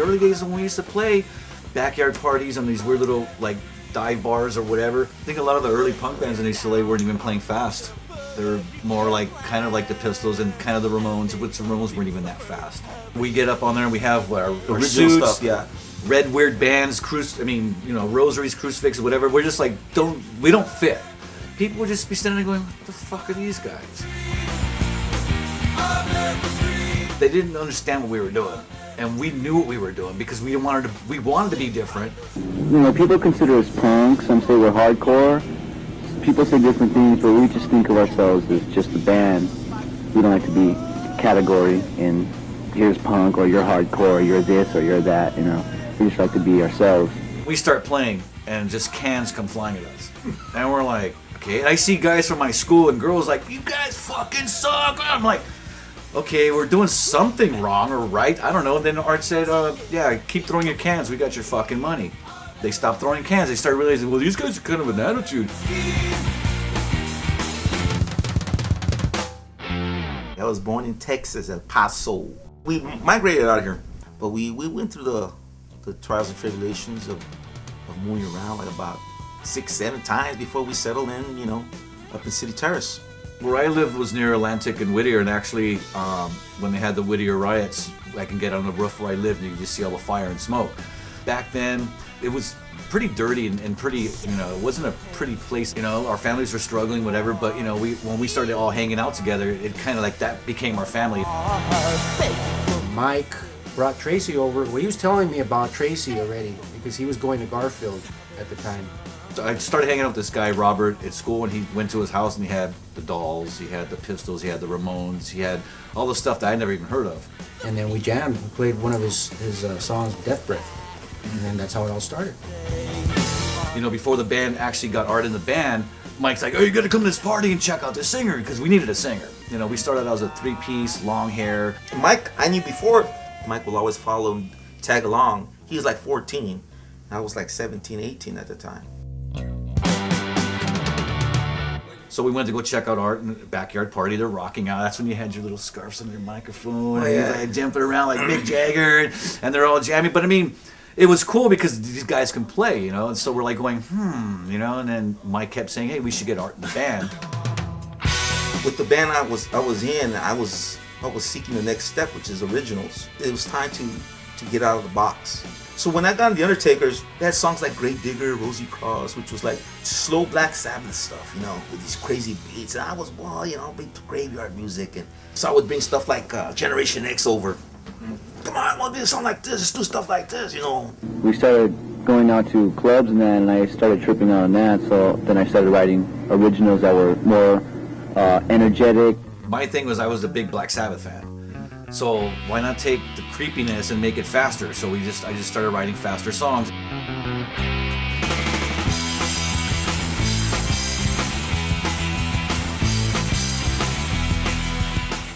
early days when we used to play backyard parties on these weird little like dive bars or whatever. I think a lot of the early punk bands in East LA weren't even playing fast. They're more like kind of like the Pistols and kind of the Ramones, which the Ramones weren't even that fast. We get up on there and we have our Original suits, stuff, yeah. red weird bands, rosaries, crucifixes, whatever. We're just like we don't fit. People would just be standing there going, what the fuck are these guys? They didn't understand what we were doing, and we knew what we were doing because we wanted to be different. You know, people consider us punk, some say we're hardcore. People say different things, but we just think of ourselves as just a band. We don't like to be category in here's punk or you're hardcore, or you're this or you're that, you know. We just like to be ourselves. We start playing and just cans come flying at us. And we're like, okay. And I see guys from my school and girls like, you guys fucking suck. I'm like, okay, we're doing something wrong or right. I don't know. And then Art said, yeah, keep throwing your cans. We got your fucking money. They stopped throwing cans. They started realizing, well, these guys are kind of an attitude. I was born in Texas, El Paso. We migrated out of here, but we went through the trials and tribulations of moving around like about 6-7 times before we settled in, you know, up in City Terrace. Where I lived was near Atlantic and Whittier, and actually, when they had the Whittier riots, I can get on the roof where I lived and you can just see all the fire and smoke. Back then, it was pretty dirty and pretty, you know, it wasn't a pretty place, you know, our families were struggling, whatever, but, you know, when we started all hanging out together, it kind of like that became our family. Mike brought Tracy over. Well, he was telling me about Tracy already because he was going to Garfield at the time. So I started hanging out with this guy, Robert, at school, and he went to his house and he had the Dolls, he had the Pistols, he had the Ramones, he had all the stuff that I never even heard of. And then we jammed. We played one of his songs, Death Breath. And then that's how it all started. You know, before the band actually got Art in the band, Mike's like, oh, you gotta come to this party and check out this singer, because we needed a singer. You know, we started out as a 3-piece, long hair. Mike, I knew before, Mike will always follow and tag along. He was like 14. I was like 17, 18 at the time. So we went to go check out Art in the backyard party. They're rocking out. That's when you had your little scarves on your microphone. Oh, yeah. And like jumping around like Mick Jagger, and they're all jamming. But I mean, it was cool because these guys can play, you know. And so we're like going, you know. And then Mike kept saying, hey, we should get Art in the band. With the band I was in, I was seeking the next step, which is originals. It was time to get out of the box. So when I got into the Undertakers, they had songs like Grave Digger, Rosie Cross, which was like slow Black Sabbath stuff, you know, with these crazy beats. And I was, well, you know, big graveyard music. And so I would bring stuff like Generation X over. Come on, I want to do a song like this, let's do stuff like this, you know. We started going out to clubs and then I started tripping out on that, so then I started writing originals that were more energetic. My thing was I was a big Black Sabbath fan. So why not take the creepiness and make it faster? So I just started writing faster songs.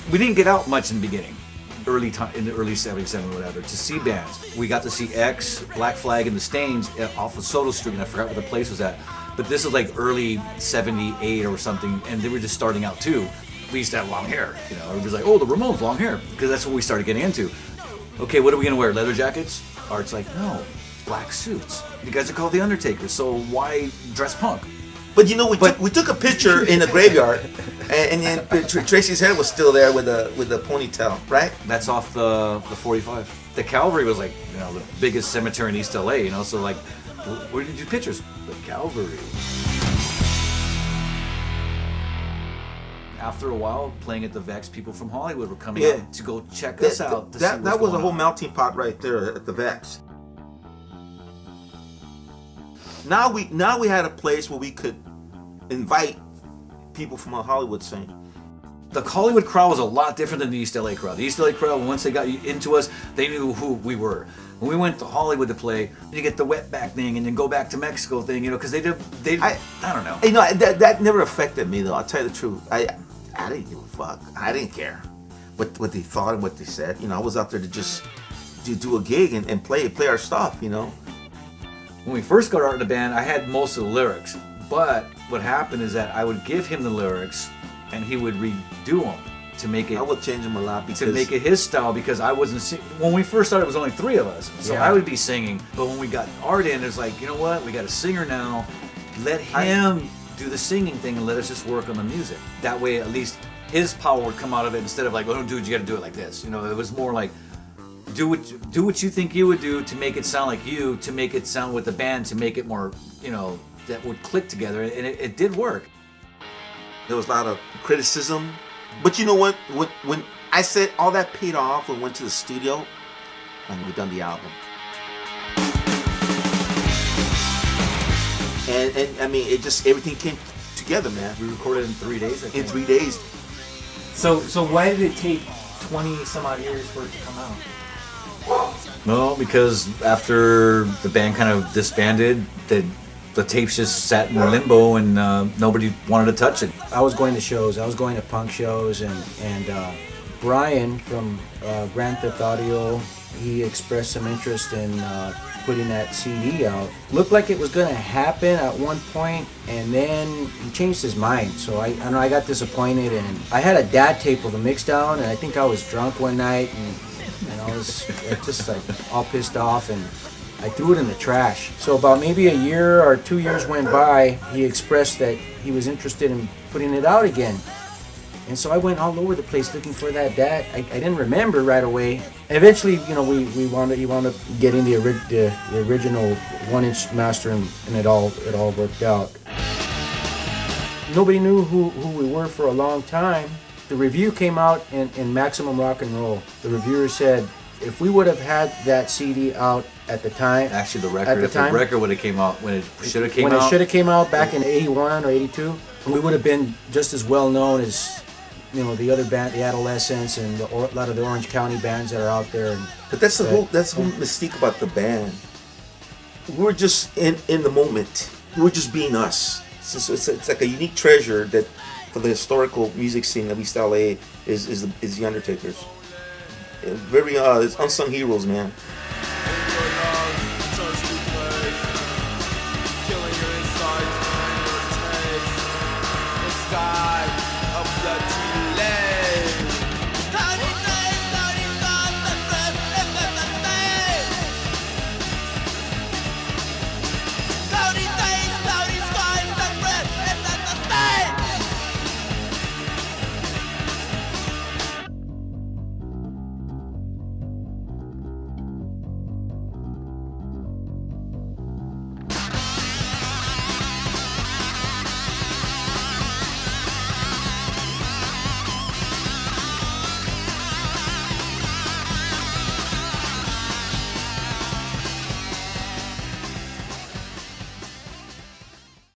We didn't get out much in the beginning, in the early 77 or whatever, to see bands. We got to see X, Black Flag, and the Stains off of Soto Street, and I forgot where the place was at. But this is like early 78 or something, and they were just starting out too. We used to have long hair, you know. Everybody's like, oh, the Ramones, long hair, because that's what we started getting into. Okay, what are we gonna wear? Leather jackets? Art's like, no, black suits. You guys are called the Undertakers, so why dress punk? But you know, we took a picture in the graveyard, and then Tracy's hair was still there with the ponytail, right? That's off the 45. The Calvary was like, you know, the biggest cemetery in East LA, you know. So like, where did you do pictures? The Calvary. After a while, playing at the Vex, people from Hollywood were coming out to go check us out. That was a whole melting pot right there at the Vex. Now we had a place where we could invite people from a Hollywood scene. The Hollywood crowd was a lot different than the East LA crowd. The East LA crowd, once they got into us, they knew who we were. When we went to Hollywood to play, you get the wetback thing and then go back to Mexico thing, you know, because I don't know. You know, that never affected me though. I'll tell you the truth. I didn't give a fuck. I didn't care what they thought and what they said. You know, I was out there to just do a gig and play our stuff, you know. When we first got Art in the band, I had most of the lyrics. But what happened is that I would give him the lyrics and he would redo them. to make it. I would change them a lot because to make it his style, because I wasn't when we first started, it was only 3 of us, so Yeah. I would be singing. But when we got Art in, it's like, you know what, we got a singer now. Let him do the singing thing and let us just work on the music. That way, at least his power would come out of it instead of like, well, dude, you got to do it like this. You know, it was more like do what you think you would do to make it sound like you, to make it sound with the band, to make it more, you know, that would click together, and it did work. there was a lot of criticism. But you know what? When I said all that paid off and went to the studio, and we done the album. And I mean, it just, everything came together, man. We recorded in 3 days, I think. In 3 days. So why did it take 20 some odd years for it to come out? No, because after the band kind of disbanded, the tapes just sat in limbo, and nobody wanted to touch it. I was going to shows. I was going to punk shows, and Brian from Grand Theft Audio, he expressed some interest in putting that CD out. Looked like it was going to happen at one point, and then he changed his mind. So I know I got disappointed, and I had a dad tape of a mix down, and I think I was drunk one night, and I was just like all pissed off, and I threw it in the trash. So about maybe a year or 2 years went by, he expressed that he was interested in putting it out again. And so I went all over the place looking for that dad. I didn't remember right away. Eventually, you know, he wound up getting the original 1-inch master, and it all worked out. Nobody knew who we were for a long time. The review came out in Maximum Rock and Roll. The reviewer said, if we would have had that CD out at the time, Actually, the record, if the record would have came out when it should have came out. when it should have came out back in '81 or '82, we would have been just as well known as, you know, the other band, the Adolescents, and a lot of the Orange County bands that are out there. And But that's the whole mystique about the band. We're just in the moment. We're just being us. It's like a unique treasure that for the historical music scene of East LA is the Undertakers. Very it's unsung heroes, man.